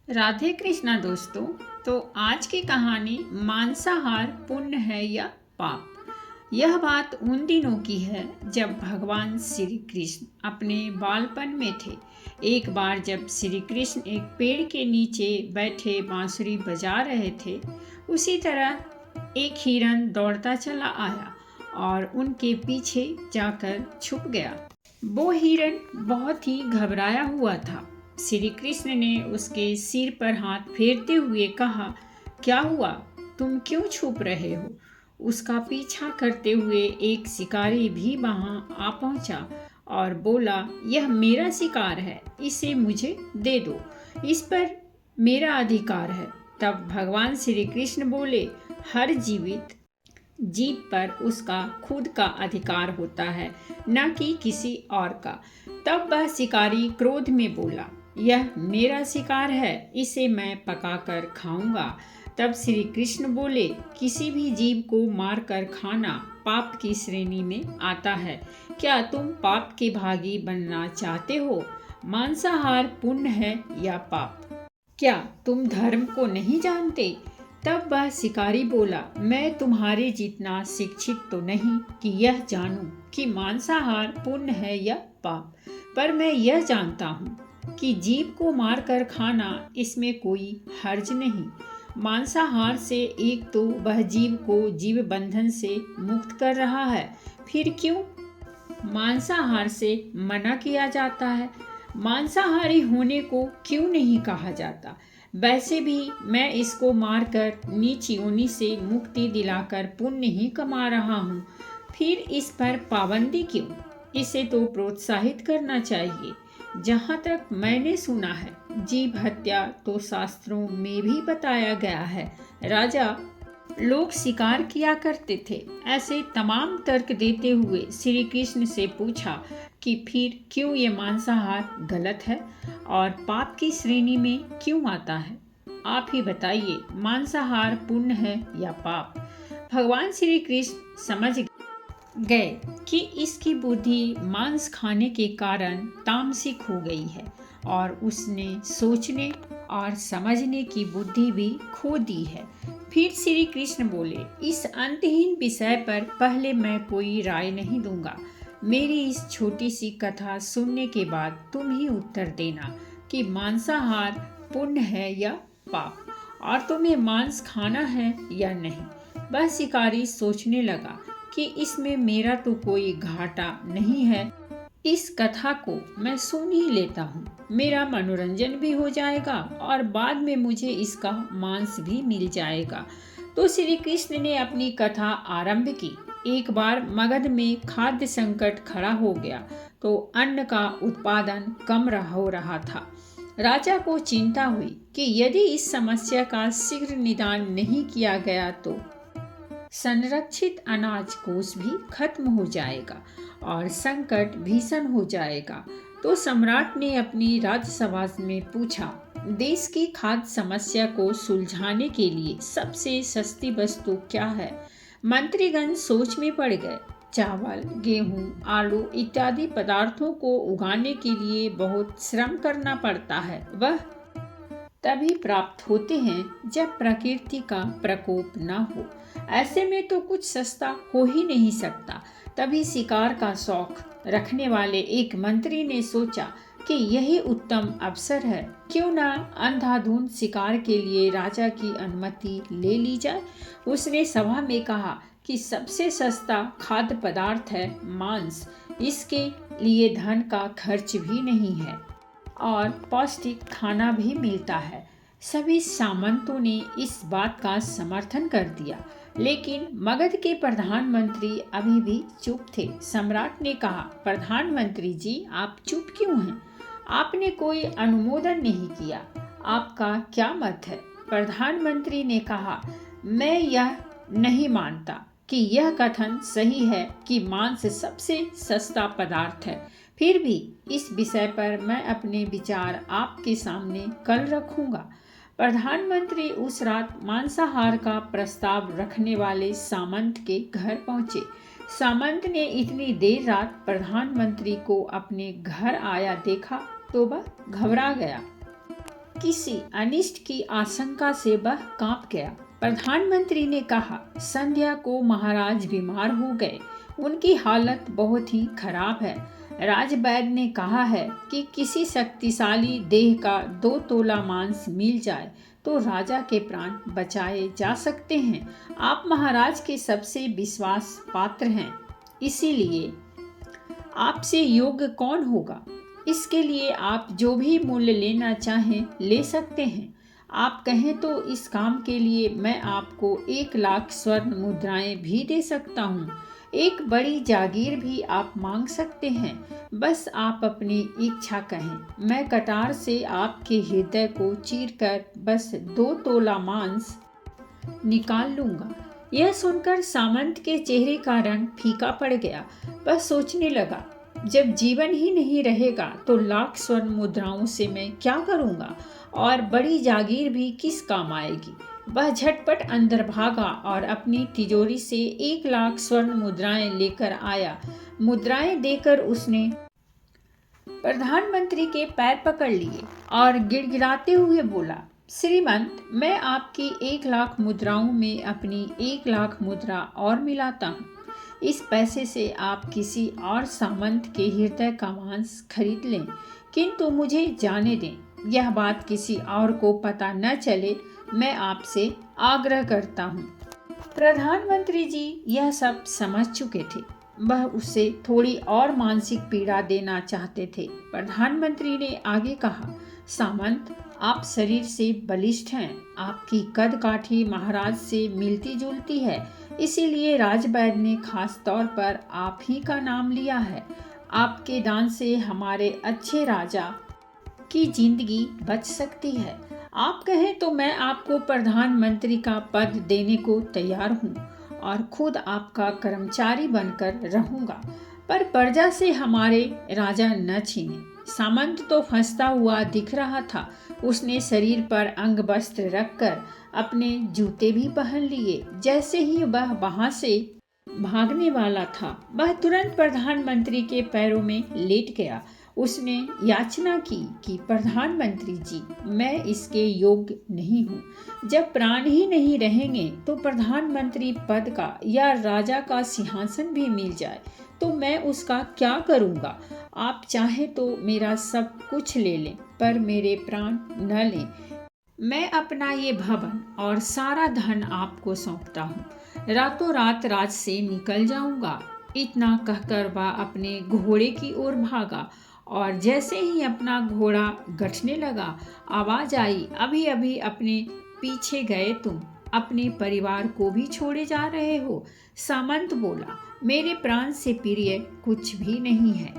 राधे कृष्णा दोस्तों। तो आज की कहानी मांसाहार पुण्य है या पाप। यह बात उन दिनों की है जब भगवान श्री कृष्ण अपने बालपन में थे। एक बार जब श्री कृष्ण एक पेड़ के नीचे बैठे बांसुरी बजा रहे थे, उसी तरह एक हिरन दौड़ता चला आया और उनके पीछे जाकर छुप गया। वो हिरन बहुत ही घबराया हुआ था। श्री कृष्ण ने उसके सिर पर हाथ फेरते हुए कहा, क्या हुआ? तुम क्यों छुप रहे हो? उसका पीछा करते हुए एक शिकारी भी वहां आ पहुंचा और बोला, यह मेरा शिकार है, इसे मुझे दे दो, इस पर मेरा अधिकार है। तब भगवान श्री कृष्ण बोले, हर जीवित जीव पर उसका खुद का अधिकार होता है, न कि किसी और का। तब वह शिकारी क्रोध में बोला, यह मेरा शिकार है, इसे मैं पकाकर खाऊंगा। तब श्री कृष्ण बोले, किसी भी जीव को मारकर खाना पाप की श्रेणी में आता है। क्या तुम पाप के भागी बनना चाहते हो? मांसाहार पुण्य है या पाप? क्या तुम धर्म को नहीं जानते? तब वह शिकारी बोला, मैं तुम्हारे जितना शिक्षित तो नहीं कि यह जानूं कि मांसाहार पुण्य है या पाप, पर मैं यह जानता हूँ कि जीव को मारकर खाना, इसमें कोई हर्ज नहीं। मांसाहार से एक तो वह जीव को जीव बंधन से मुक्त कर रहा है, फिर क्यों मांसाहार से मना किया जाता है? मांसाहारी होने को क्यों नहीं कहा जाता? वैसे भी मैं इसको मारकर नीच योनि से मुक्ति दिलाकर पुण्य ही कमा रहा हूँ, फिर इस पर पाबंदी क्यों? इसे तो प्रोत्साहित करना चाहिए। जहाँ तक मैंने सुना है, जीव हत्या तो शास्त्रों में भी बताया गया है। राजा लोग शिकार किया करते थे। ऐसे तमाम तर्क देते हुए श्री कृष्ण से पूछा कि फिर क्यों ये मांसाहार गलत है और पाप की श्रेणी में क्यों आता है? आप ही बताइए, मांसाहार पुण्य है या पाप? भगवान श्री कृष्ण समझ गए कि इसकी बुद्धि मांस खाने के कारण तामसिक हो गई है और उसने सोचने और समझने की बुद्धि भी खो दी है। फिर श्री कृष्ण बोले, इस अंतहीन विषय पर पहले मैं कोई राय नहीं दूंगा। मेरी इस छोटी सी कथा सुनने के बाद तुम ही उत्तर देना कि मांसाहार पुण्य है या पाप, और तुम्हें मांस खाना है या नहीं। वह शिकारी सोचने लगा कि इसमें मेरा तो कोई घाटा नहीं है, इस कथा को मैं सुन ही लेता हूँ। मेरा मनोरंजन भी हो जाएगा और बाद में मुझे इसका मांस भी मिल जाएगा। तो श्री कृष्ण ने अपनी कथा आरंभ की। एक बार मगध में खाद्य संकट खड़ा हो गया तो अन्न का उत्पादन कम हो रहा था। राजा को चिंता हुई कि यदि इस समस्या का शीघ्र निदान नहीं किया गया तो संरक्षित अनाज कोष भी खत्म हो जाएगा और संकट भीषण हो जाएगा। तो सम्राट ने अपनी राज्यसभा में पूछा, देश की खाद्य समस्या को सुलझाने के लिए सबसे सस्ती वस्तु क्या है? मंत्रीगण सोच में पड़ गए। चावल, गेहूं, आलू इत्यादि पदार्थों को उगाने के लिए बहुत श्रम करना पड़ता है। वह तभी प्राप्त होते हैं जब प्रकृति का प्रकोप न हो। ऐसे में तो कुछ सस्ता हो ही नहीं सकता। तभी शिकार का शौक रखने वाले एक मंत्री ने सोचा कि यही उत्तम अवसर है, क्यों ना अंधाधुंध शिकार के लिए राजा की अनुमति ले ली जाए। उसने सभा में कहा कि सबसे सस्ता खाद्य पदार्थ है मांस, इसके लिए धन का खर्च भी नहीं है और पौष्टिक खाना भी मिलता है। सभी सामंतों ने इस बात का समर्थन कर दिया, लेकिन मगध के प्रधानमंत्री अभी भी चुप थे। सम्राट ने कहा, प्रधानमंत्री जी, आप चुप क्यों हैं? आपने कोई अनुमोदन नहीं किया, आपका क्या मत है? प्रधानमंत्री ने कहा, मैं यह नहीं मानता कि यह कथन सही है कि मांस सबसे सस्ता पदार्थ है। फिर भी इस विषय पर मैं अपने विचार आपके सामने कल रखूंगा। प्रधानमंत्री उस रात मांसाहार का प्रस्ताव रखने वाले सामंत के घर पहुंचे। सामंत ने इतनी देर रात प्रधानमंत्री को अपने घर आया देखा तो वह घबरा गया। किसी अनिष्ट की आशंका से वह कांप गया। प्रधानमंत्री ने कहा, संध्या को महाराज बीमार हो गए, उनकी हालत बहुत ही खराब है। राजवैद्य ने कहा है कि किसी शक्तिशाली देह का 2 तोला मांस मिल जाए तो राजा के प्राण बचाए जा सकते हैं। आप महाराज के सबसे विश्वास पात्र हैं, इसीलिए आपसे योग्य कौन होगा। इसके लिए आप जो भी मूल्य लेना चाहें ले सकते हैं। आप कहें तो इस काम के लिए मैं आपको 1 लाख स्वर्ण मुद्राएं भी दे सकता हूँ। एक बड़ी जागीर भी आप मांग सकते हैं। बस आप अपनी इच्छा कहें। मैं कटार से आपके हृदय को चीरकर बस 2 तोला मांस निकाल लूंगा। यह सुनकर सामंत के चेहरे का रंग फीका पड़ गया। वह सोचने लगा, जब जीवन ही नहीं रहेगा तो लाख स्वर्ण मुद्राओं से मैं क्या करूंगा और बड़ी जागीर भी किस काम आएगी। वह झटपट अंदर भागा और अपनी तिजोरी से 1 लाख स्वर्ण मुद्राएं लेकर आया। मुद्राएं देकर उसने प्रधानमंत्री के पैर पकड़ लिए और गिड़गिड़ाते हुए बोला, श्रीमंत, मैं आपकी 1 लाख मुद्राओं में अपनी 1 लाख मुद्रा और मिलाता हूँ। इस पैसे से आप किसी और सामंत के हृदय का मांस खरीद लें, किंतु मुझे जाने दें, यह बात किसी और को पता न चले, मैं आपसे आग्रह करता हूँ। प्रधानमंत्री जी यह सब समझ चुके थे। वह उसे थोड़ी और मानसिक पीड़ा देना चाहते थे। प्रधानमंत्री ने आगे कहा, सामंत, आप शरीर से बलिष्ठ हैं, आपकी कद काठी महाराज से मिलती जुलती है, इसीलिए राजवैद्य ने खास तौर पर आप ही का नाम लिया है। आपके दान से हमारे अच्छे राजा की जिंदगी बच सकती है। आप कहें तो मैं आपको प्रधानमंत्री का पद देने को तैयार हूँ और खुद आपका कर्मचारी बनकर रहूँगा, पर प्रजा से हमारे राजा न छीने। सामंत तो फंसता हुआ दिख रहा था। उसने शरीर पर अंग वस्त्र रखकर अपने जूते भी पहन लिए। जैसे ही वह वहां से भागने वाला था, वह तुरंत प्रधानमंत्री के पैरों में लेट गया। उसने याचना की कि प्रधानमंत्री जी, मैं इसके योग्य नहीं हूँ। जब प्राण ही नहीं रहेंगे तो प्रधानमंत्री पद का या राजा का सिंहासन भी मिल जाए तो मैं उसका क्या करूँगा। आप चाहे तो मेरा सब कुछ ले लें, पर मेरे प्राण न लें। मैं अपना ये भवन और सारा धन आपको सौंपता हूँ। रातों रात राज से निकल जाऊंगा। इतना कहकर वह अपने घोड़े की ओर भागा और जैसे ही अपना घोड़ा गठने लगा, आवाज आई, अभी अभी अपने पीछे गए तुम अपने परिवार को भी छोड़े जा रहे हो। सामंत बोला, मेरे प्राण से प्रिय कुछ भी नहीं है।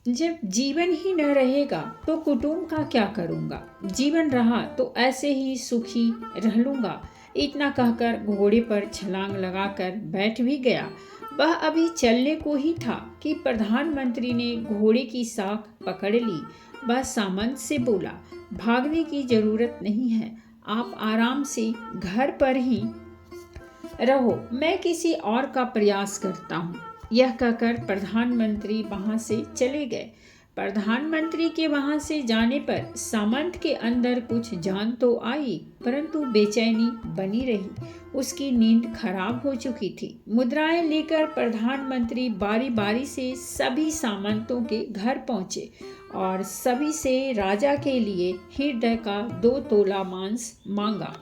जब जीवन ही न रहेगा तो कुटुंब का क्या करूंगा। जीवन रहा तो ऐसे ही सुखी रह लूंगा। इतना कहकर घोड़े पर छलांग लगाकर बैठ भी गया। वह अभी चलने को ही था कि प्रधानमंत्री ने घोड़े की साख पकड़ ली। वह सामंत से बोला, भागने की जरूरत नहीं है, आप आराम से घर पर ही रहो, मैं किसी और का प्रयास करता हूँ। यह कहकर प्रधानमंत्री वहां से चले गए। प्रधानमंत्री के वहां से जाने पर सामंत के अंदर कुछ जान तो आई, परंतु बेचैनी बनी रही। उसकी नींद खराब हो चुकी थी। मुद्राएं लेकर प्रधानमंत्री बारी बारी से सभी सामंतों के घर पहुंचे और सभी से राजा के लिए हृदय का 2 तोला मांस मांगा,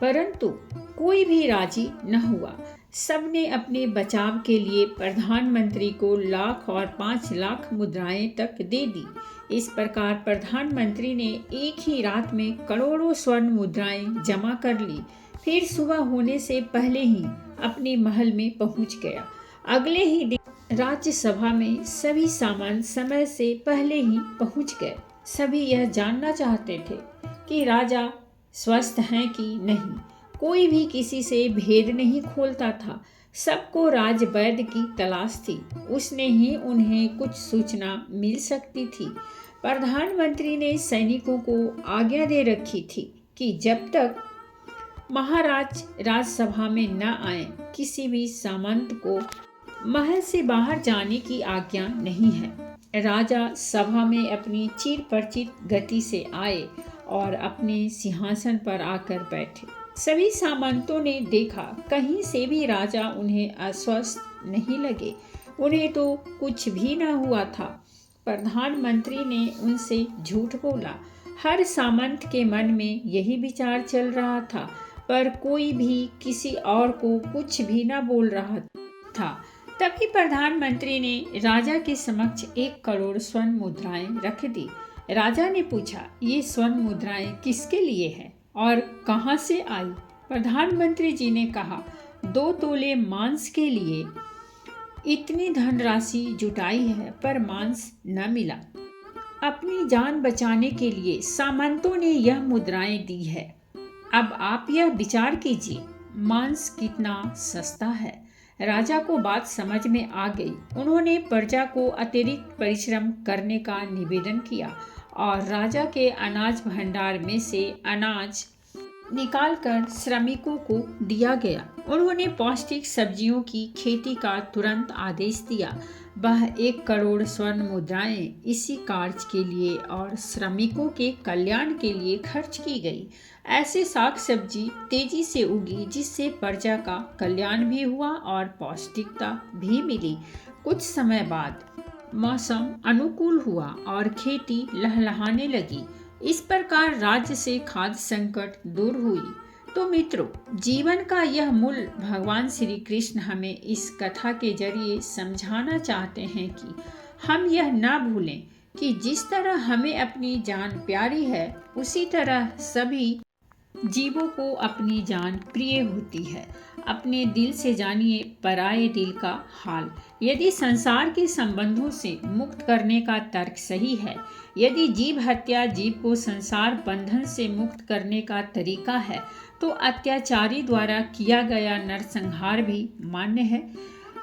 परंतु कोई भी राजी न हुआ। सबने अपने बचाव के लिए प्रधानमंत्री को लाख और 5 लाख मुद्राएं तक दे दी। इस प्रकार प्रधानमंत्री ने एक ही रात में करोड़ों स्वर्ण मुद्राएं जमा कर ली। फिर सुबह होने से पहले ही अपने महल में पहुंच गया। अगले ही दिन राज्यसभा में सभी सामंत समय से पहले ही पहुंच गए। सभी यह जानना चाहते थे कि राजा स्वस्थ हैं कि नहीं। कोई भी किसी से भेद नहीं खोलता था। सबको राजवैद्य की तलाश थी। उसने ही उन्हें कुछ सूचना मिल सकती थी। प्रधानमंत्री ने सैनिकों को आज्ञा दे रखी थी कि जब तक महाराज राजसभा में न आए, किसी भी सामंत को महल से बाहर जाने की आज्ञा नहीं है। राजा सभा में अपनी चिर परिचित गति से आए और अपने सिंहासन पर आकर बैठे। सभी सामंतों ने देखा, कहीं से भी राजा उन्हें अस्वस्थ नहीं लगे। उन्हें तो कुछ भी न हुआ था। प्रधानमंत्री ने उनसे झूठ बोला। हर सामंत के मन में यही विचार चल रहा था, पर कोई भी किसी और को कुछ भी न बोल रहा था। तभी प्रधानमंत्री ने राजा के समक्ष 1 करोड़ स्वर्ण मुद्राएं रख दी। राजा ने पूछा, ये स्वर्ण मुद्राएं किसके लिए है और कहाँ से आई? प्रधानमंत्री जी ने कहा, 2 तोले मांस के लिए इतनी धनराशि जुटाई है, पर मांस न मिला। अपनी जान बचाने के लिए सामंतों ने यह मुद्राएं दी है। अब आप यह विचार कीजिए, मांस कितना सस्ता है। राजा को बात समझ में आ गई। उन्होंने प्रजा को अतिरिक्त परिश्रम करने का निवेदन किया और राजा के अनाज भंडार में से अनाज निकालकर श्रमिकों को दिया गया। उन्होंने पौष्टिक सब्जियों की खेती का तुरंत आदेश दिया। वह 1 करोड़ स्वर्ण मुद्राएं इसी कार्य के लिए और श्रमिकों के कल्याण के लिए खर्च की गई। ऐसे साग सब्जी तेजी से उगी, जिससे प्रजा का कल्याण भी हुआ और पौष्टिकता भी मिली। कुछ समय बाद मौसम अनुकूल हुआ और खेती लहलहाने लगी। इस प्रकार राज्य से खाद्य संकट दूर हुई। तो मित्रों, जीवन का यह मूल भगवान श्री कृष्ण हमें इस कथा के जरिए समझाना चाहते हैं कि हम यह ना भूलें कि जिस तरह हमें अपनी जान प्यारी है, उसी तरह सभी जीवों को अपनी जान प्रिय होती है। अपने दिल से जानिए पराये दिल का हाल। यदि संसार के संबंधों से मुक्त करने का तर्क सही है, यदि जीव हत्या जीव को संसार बंधन से मुक्त करने का तरीका है, तो अत्याचारी द्वारा किया गया नरसंहार भी मान्य है।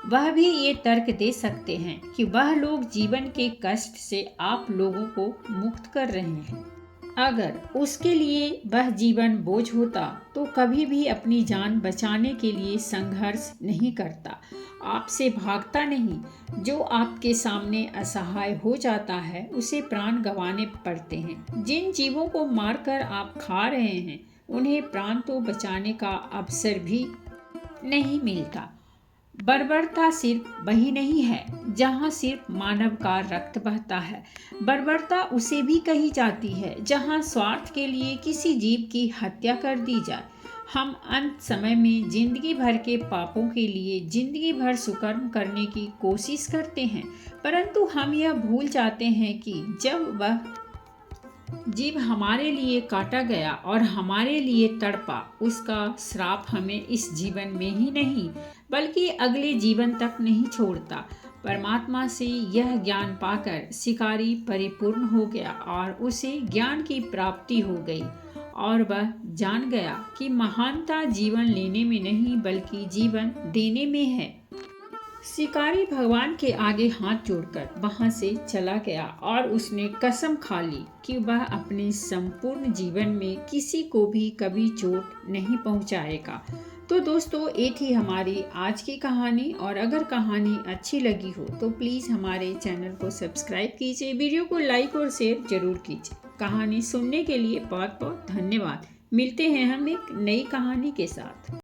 वह भी ये तर्क दे सकते हैं कि वह लोग जीवन के कष्ट से आप लोगों को मुक्त कर रहे हैं। अगर उसके लिए वह जीवन बोझ होता तो कभी भी अपनी जान बचाने के लिए संघर्ष नहीं करता, आपसे भागता नहीं। जो आपके सामने असहाय हो जाता है, उसे प्राण गंवाने पड़ते हैं। जिन जीवों को मारकर आप खा रहे हैं, उन्हें प्राण तो बचाने का अवसर भी नहीं मिलता। बर्बरता सिर्फ वही नहीं है जहाँ सिर्फ मानव का रक्त बहता है। बर्बरता उसे भी कही जाती है जहाँ स्वार्थ के लिए किसी जीव की हत्या कर दी जाए। हम अंत समय में जिंदगी भर के पापों के लिए जिंदगी भर सुकर्म करने की कोशिश करते हैं, परंतु हम यह भूल जाते हैं कि जब वह जीव हमारे लिए काटा गया और हमारे लिए तड़पा, उसका श्राप हमें इस जीवन में ही नहीं बल्कि अगले जीवन तक नहीं छोड़ता। परमात्मा से यह ज्ञान पाकर शिकारी परिपूर्ण हो गया और उसे ज्ञान की प्राप्ति हो गई और वह जान गया कि महानता जीवन लेने में नहीं बल्कि जीवन देने में है। शिकारी भगवान के आगे हाथ जोड़कर वहां से चला गया और उसने कसम खा ली कि वह अपने संपूर्ण जीवन में किसी को भी कभी चोट नहीं पहुंचाएगा। तो दोस्तों, ये थी हमारी आज की कहानी, और अगर कहानी अच्छी लगी हो तो प्लीज़ हमारे चैनल को सब्सक्राइब कीजिए, वीडियो को लाइक और शेयर जरूर कीजिए। कहानी सुनने के लिए बहुत बहुत धन्यवाद। मिलते हैं हम एक नई कहानी के साथ।